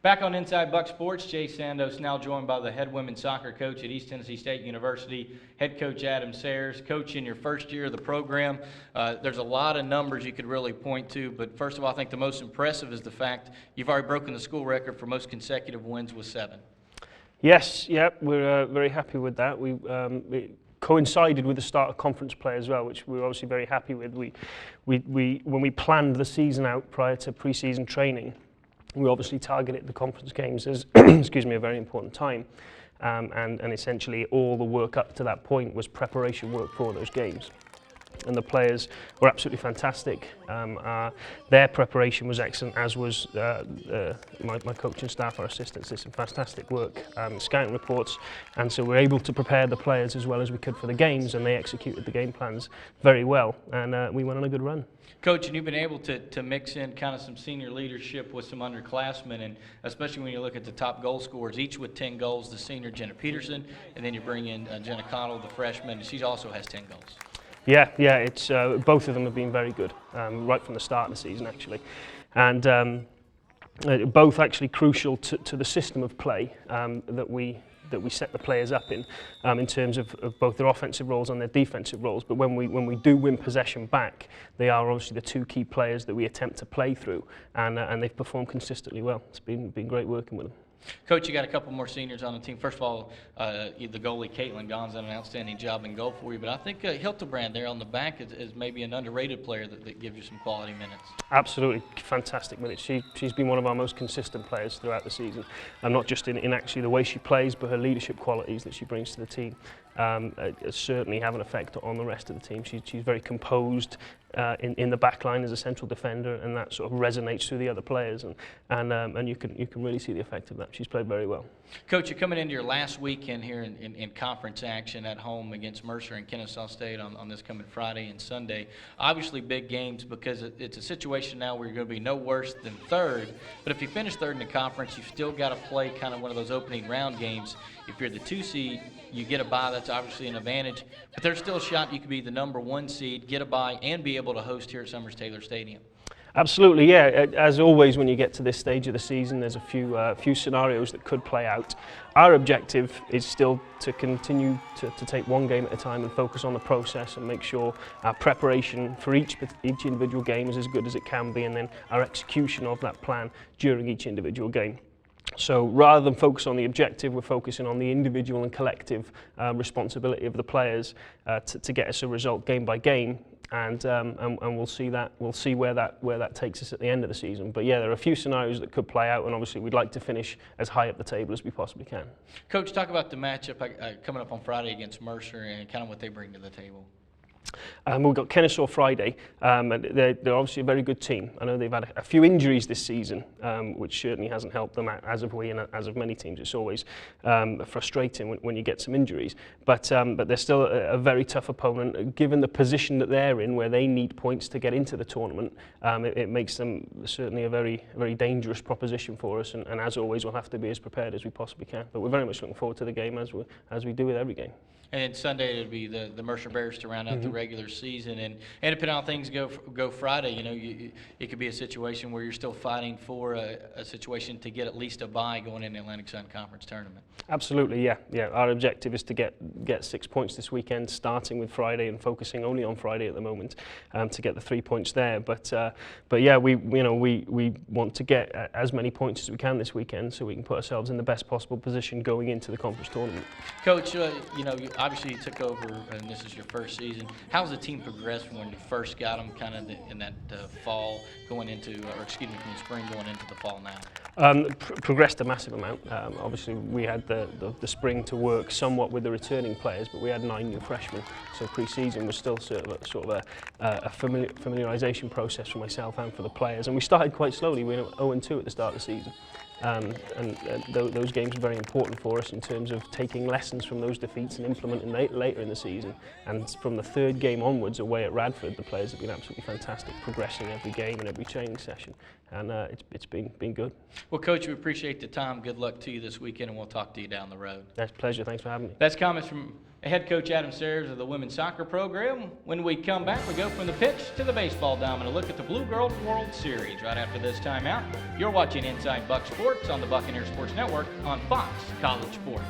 Back on Inside Buck Sports, Jay Sandos now joined by the head women's soccer coach at East Tennessee State University, head coach Adam Sayers. Coach, in your first year of the program, there's a lot of numbers you could really point to, but first of all, I think the most impressive is the fact you've already broken the school record for most consecutive wins with 7. Yes, we're very happy with that. It coincided with the start of conference play as well, which we were obviously very happy with. When we planned the season out prior to pre-season training, we obviously targeted the conference games as excuse me, a very important time, and essentially all the work up to that point was preparation work for those games. And the players were absolutely fantastic. Their preparation was excellent, as was my coaching staff, our assistants did some fantastic work, scouting reports, and so we're able to prepare the players as well as we could for the games, and they executed the game plans very well, and we went on a good run. Coach, and you've been able to mix in kind of some senior leadership with some underclassmen, and especially when you look at the top goal scorers, each with 10 goals, the senior Jenna Peterson, and then you bring in Jenna Connell, the freshman, and she also has 10 goals. Yeah, it's both of them have been very good, right from the start of the season actually, and both actually crucial to the system of play that we set the players up in terms of both their offensive roles and their defensive roles. But when we do win possession back, they are obviously the two key players that we attempt to play through, and they've performed consistently well. It's been great working with them. Coach, you got a couple more seniors on the team. First of all, the goalie, Caitlin Gahn's done an outstanding job in goal for you, but I think Hildebrand there on the back is maybe an underrated player that gives you some quality minutes. Absolutely, fantastic minutes. She's been one of our most consistent players throughout the season, and not just in actually the way she plays, but her leadership qualities that she brings to the team certainly have an effect on the rest of the team. She's very composed in the back line as a central defender, and that sort of resonates through the other players, and you can really see the effect of that. She's played very well. Coach, you're coming into your last weekend here in conference action at home against Mercer and Kennesaw State on this coming Friday and Sunday. Obviously big games because it's a situation now where you're going to be no worse than third, but if you finish third in the conference, you've still got to play kind of one of those opening round games. If you're the 2 seed, you get a bye, that's obviously an advantage, but there's still a shot you could be the number 1 seed, get a bye, and be able to host here at Summers-Taylor Stadium. Absolutely, yeah. As always, when you get to this stage of the season, there's a few scenarios that could play out. Our objective is still to continue to take one game at a time and focus on the process and make sure our preparation for each individual game is as good as it can be, and then our execution of that plan during each individual game. So rather than focus on the objective, we're focusing on the individual and collective responsibility of the players to get us a result game by game. And we'll see where that takes us at the end of the season. But yeah, there are a few scenarios that could play out, and obviously we'd like to finish as high up the table as we possibly can. Coach, talk about the matchup coming up on Friday against Mercer and kind of what they bring to the table. We've got Kennesaw Friday. They're obviously a very good team. I know they've had a few injuries this season, which certainly hasn't helped them, as of many teams. It's always frustrating when you get some injuries. But they're still a very tough opponent. Given the position that they're in, where they need points to get into the tournament, it makes them certainly a very, very dangerous proposition for us. And as always, we'll have to be as prepared as we possibly can. But we're very much looking forward to the game, as we do with every game. And Sunday it'll be the Mercer Bears to round out the regular season, and depending on how things go Friday, you know, it could be a situation where you're still fighting for a situation to get at least a bye going in the Atlantic Sun Conference tournament. Absolutely, yeah. Our objective is to get 6 points this weekend, starting with Friday and focusing only on Friday at the moment, to get the 3 points there. But yeah, we want to get as many points as we can this weekend, so we can put ourselves in the best possible position going into the conference tournament. Coach, obviously you took over, and this is your first season. How's the team progressed from when you first got them, kind of in that fall going into, or excuse me, from the spring going into the fall now? Progressed a massive amount. Obviously, we had the spring to work somewhat with the returning players, but we had 9 new freshmen, so pre-season was still sort of a familiarisation process for myself and for the players. And we started quite slowly. We were 0-2 at the start of the season. Those games are very important for us in terms of taking lessons from those defeats and implementing later in the season. And from the third game onwards away at Radford, the players have been absolutely fantastic, progressing every game and every training session, and it's been good. Well, Coach, we appreciate the time. Good luck to you this weekend, and we'll talk to you down the road. That's a pleasure. Thanks for having me. That's comments from head coach Adam Sayers of the women's soccer program. When we come back, we go from the pitch to the baseball diamond, a look at the Blue Girls World Series. Right after this timeout, you're watching Inside Buck Sports on the Buccaneer Sports Network on Fox College Sports.